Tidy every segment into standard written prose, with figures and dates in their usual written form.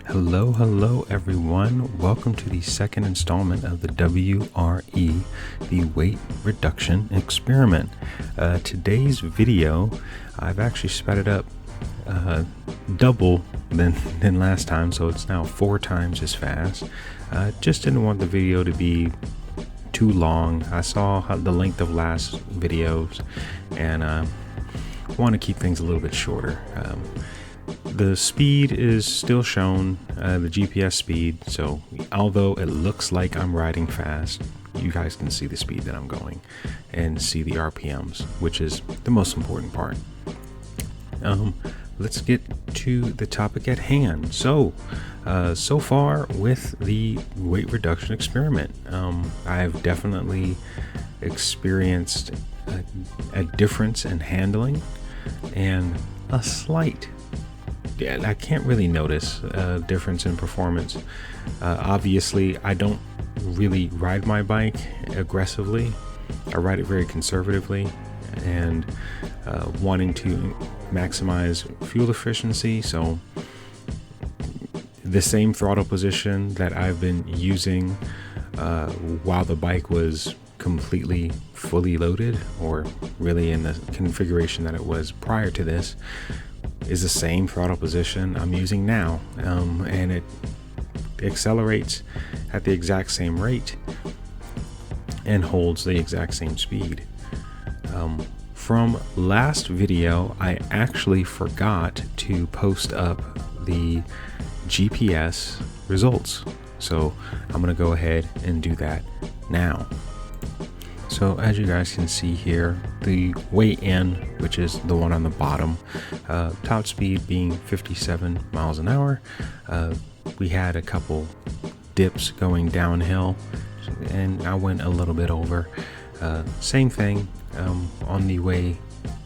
Hello everyone. Welcome to the second installment of the WRE, the weight reduction experiment. Today's video, I've actually sped it up double than last time, so it's now 4 times as fast. Just didn't want the video to be too long. I saw the length of last videos and want to keep things a little bit shorter. The speed is still shown, the GPS speed, so although it looks like I'm riding fast, you guys can see the speed that I'm going and see the RPMs, which is the most important part. Let's get to the topic at hand. So far with the weight reduction experiment, I've definitely experienced a difference in handling and a slight, I can't really notice a difference in performance. Obviously, I don't really ride my bike aggressively. I ride it very conservatively and wanting to maximize fuel efficiency. So the same throttle position that I've been using while the bike was completely fully loaded, or really in the configuration that it was prior to this, is the same throttle position I'm using now, and it accelerates at the exact same rate and holds the exact same speed. From last video, I actually forgot to post up the GPS results, so I'm gonna go ahead and do that now. So as you guys can see here, the weigh-in, which is the one on the bottom, top speed being 57 miles an hour. We had a couple dips going downhill, and I went a little bit over. Same thing on the way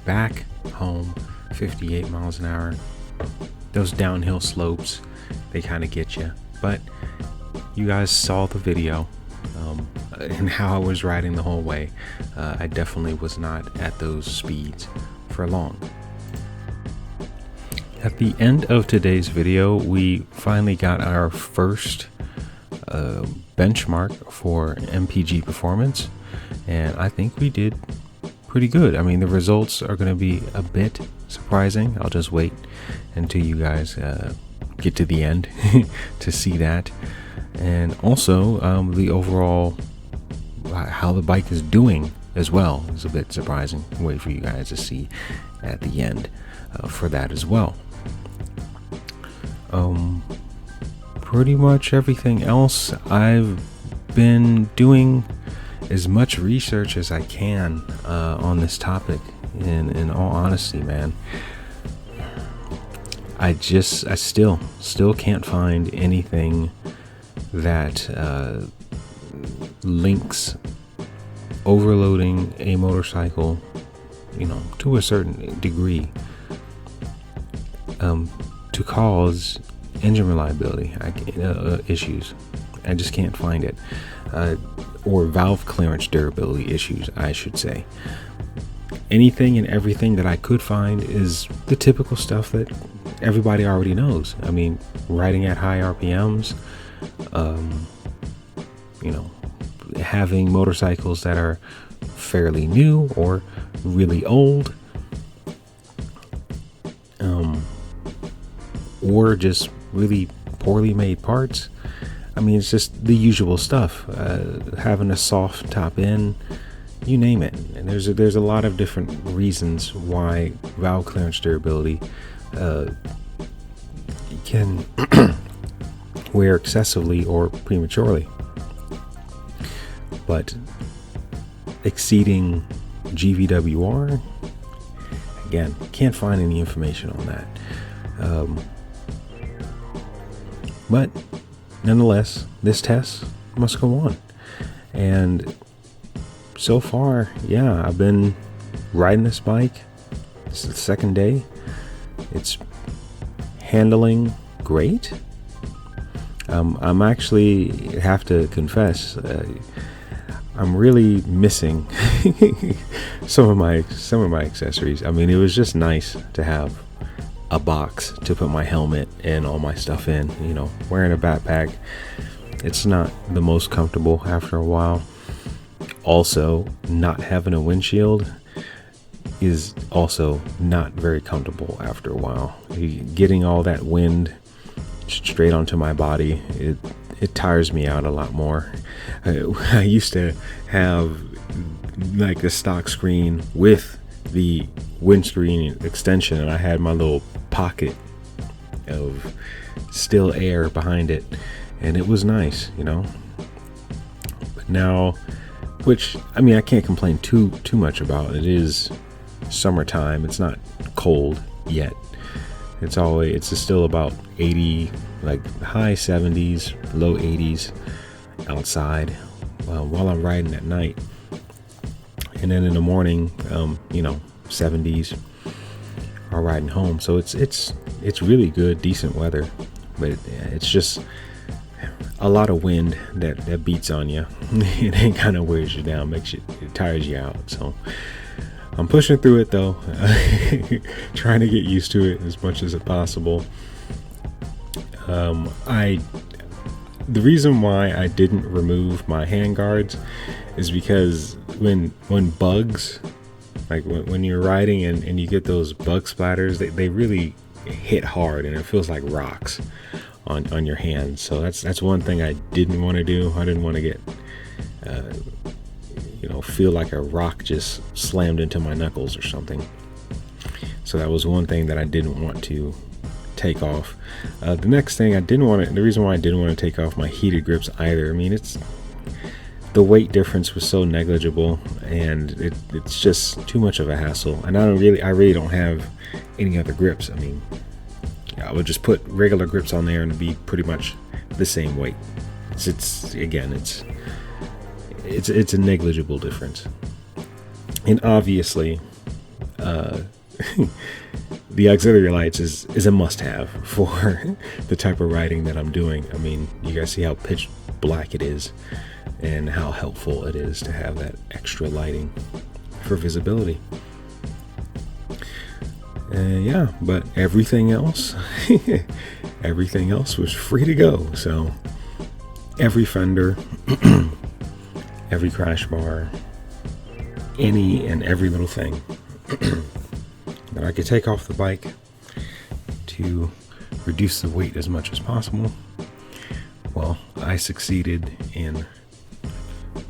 back home, 58 miles an hour. Those downhill slopes, they kind of get you. But you guys saw the video. And how I was riding the whole way. I definitely was not at those speeds for long. At the end of today's video, we finally got our first benchmark for MPG performance, and I think we did pretty good. I mean, the results are going to be a bit surprising. I'll just wait until you guys get to the end to see that. And also the overall how the bike is doing as well is a bit surprising. Wait for you guys to see at the end for that as well. Pretty much everything else, I've been doing as much research as I can on this topic. In all honesty, man, I still can't find anything that links overloading a motorcycle, to a certain degree, to cause engine reliability issues. I just can't find it, or valve clearance durability issues, I should say. Anything and everything that I could find is the typical stuff that everybody already knows. I mean, riding at high RPMs, having motorcycles that are fairly new or really old, or just really poorly made parts. I mean, it's just the usual stuff. Having a soft top end, you name it. And there's a lot of different reasons why valve clearance durability can wear excessively or prematurely. But exceeding GVWR, again, can't find any information on that. But nonetheless, this test must go on. And so far, yeah, I've been riding this bike. This is the second day. It's handling great. I'm actually have to confess, I'm really missing some of my accessories. I mean, it was just nice to have a box to put my helmet and all my stuff in. Wearing a backpack, it's not the most comfortable after a while. Also, not having a windshield is also not very comfortable after a while. Getting all that wind straight onto my body, it tires me out a lot more. I used to have like a stock screen with the windscreen extension, and I had my little pocket of still air behind it, and it was nice, But now, which I can't complain too much about. It is summertime. It's not cold yet. It's still about 80, like high 70s, low 80s outside while I'm riding at night. And then in the morning, 70s are riding home. So it's really good, decent weather, but it's just a lot of wind that beats on you. It kind of wears you down, it tires you out. So I'm pushing through it though, trying to get used to it as much as possible. The reason why I didn't remove my hand guards is because when bugs, like when you're riding and you get those bug splatters, they really hit hard, and it feels like rocks on your hands. So that's one thing I didn't want to do. I didn't want to get feel like a rock just slammed into my knuckles or something. So that was one thing that I didn't want to take off. The next thing the reason why I didn't want to take off my heated grips either, the weight difference was so negligible, and it's just too much of a hassle. And I really don't have any other grips. I would just put regular grips on there and it'd be pretty much the same weight. It's a negligible difference. And obviously, the auxiliary lights is a must-have for the type of riding that I'm doing. You guys see how pitch black it is, and how helpful it is to have that extra lighting for visibility. But everything else was free to go. So every fender, every crash bar, any and every little thing that I could take off the bike to reduce the weight as much as possible. Well, I succeeded in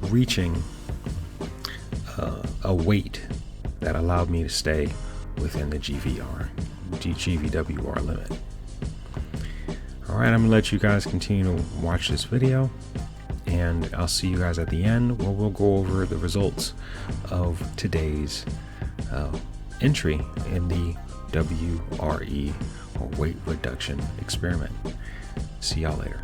reaching a weight that allowed me to stay within the GVWR limit. Alright, I'm going to let you guys continue to watch this video, and I'll see you guys at the end where we'll go over the results of today's entry in the WRE, or weight reduction experiment. See y'all later.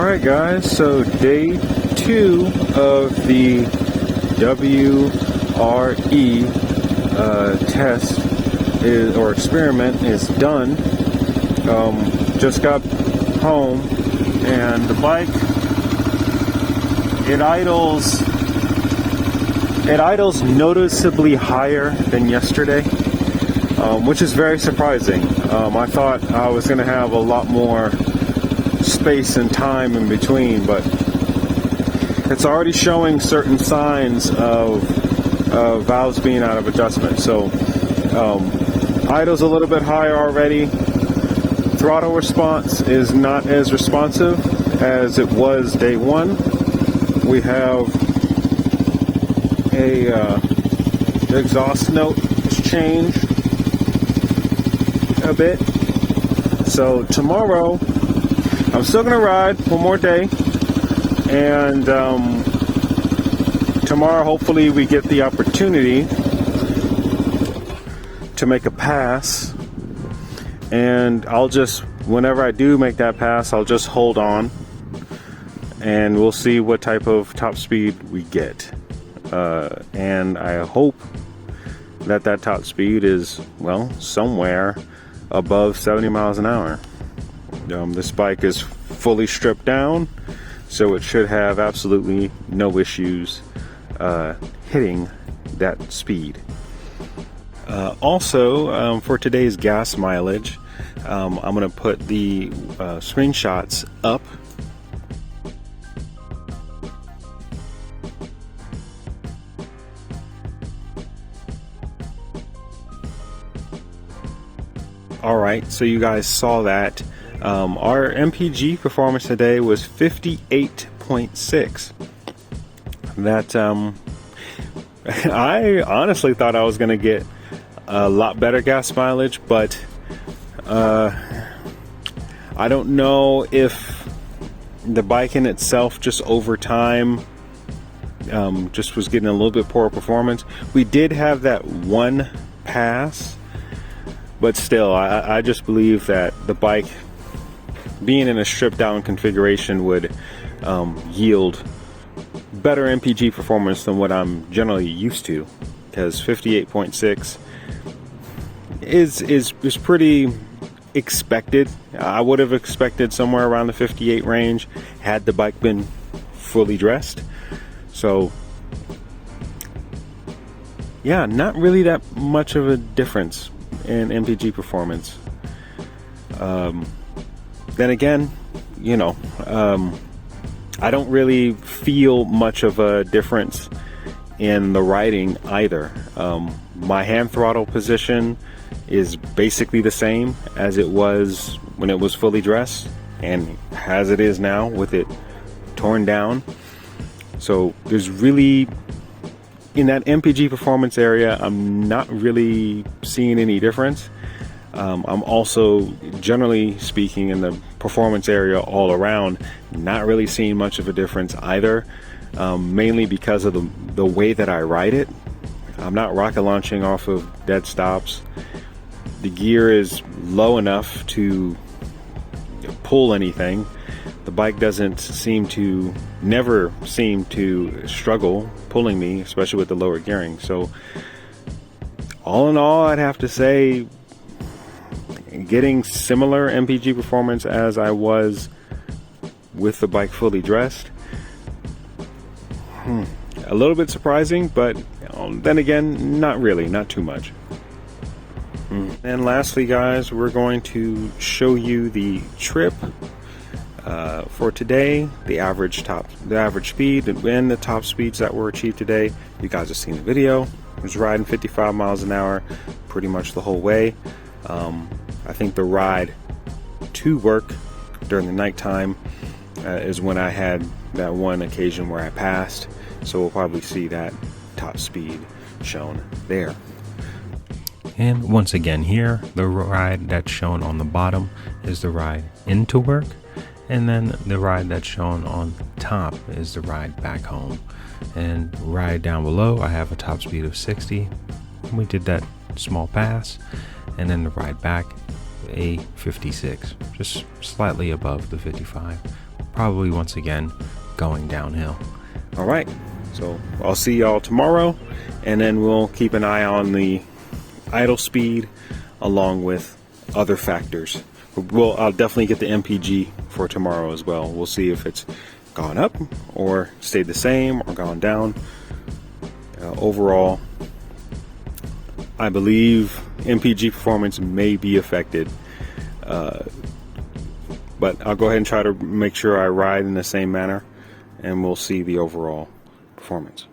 Alright guys, so day 2 of the WRE test or experiment is done. Just got home and the bike, it idles noticeably higher than yesterday, which is very surprising. I thought I was going to have a lot more space and time in between, but it's already showing certain signs of valves being out of adjustment. So idle's a little bit higher already. Throttle response is not as responsive as it was day 1. We have the exhaust note has changed a bit. So tomorrow I'm still gonna ride one more day, and tomorrow hopefully we get the opportunity to make a pass, and I'll just, whenever I do make that pass, I'll just hold on and we'll see what type of top speed we get. And I hope that top speed is, well, somewhere above 70 miles an hour. This bike is fully stripped down, so it should have absolutely no issues hitting that speed. Also, for today's gas mileage, I'm going to put the screenshots up. Alright, so you guys saw that. Our MPG performance today was 58.6. That, I honestly thought I was going to get a lot better gas mileage, but I don't know if the bike in itself just over time just was getting a little bit poorer performance. We did have that one pass, but still, I just believe that the bike being in a stripped down configuration would yield better MPG performance than what I'm generally used to, because 58.6 is pretty expected. I would have expected somewhere around the 58 range had the bike been fully dressed. So yeah, not really that much of a difference in MPG performance. Then again, you know, I don't really feel much of a difference in the riding either. My hand throttle position is basically the same as it was when it was fully dressed, and as it is now with it torn down. So there's really, in that MPG performance area, I'm not really seeing any difference. I'm also, generally speaking, in the performance area all around, not really seeing much of a difference either, mainly because of the way that I ride it. I'm not rocket launching off of dead stops. The gear is low enough to pull anything. The bike doesn't never seem to struggle pulling me, especially with the lower gearing. So all in all, I'd have to say getting similar MPG performance as I was with the bike fully dressed. A little bit surprising, but then again, not really, not too much. And lastly, guys, we're going to show you the trip for today, the average speed and the top speeds that were achieved today. You guys have seen the video. I was riding 55 miles an hour pretty much the whole way. I think the ride to work during the nighttime is when I had that one occasion where I passed, so we'll probably see that top speed shown there. And once again here, the ride that's shown on the bottom is the ride into work, and then the ride that's shown on top is the ride back home. And ride down below, I have a top speed of 60. We did that small pass, and then the ride back, a 56, just slightly above the 55. probably once again going downhill. All right, so I'll see y'all tomorrow, and then we'll keep an eye on the idle speed along with other factors. I'll definitely get the MPG for tomorrow as well. We'll see if it's gone up or stayed the same or gone down. Overall, I believe MPG performance may be affected, but I'll go ahead and try to make sure I ride in the same manner, and we'll see the overall performance.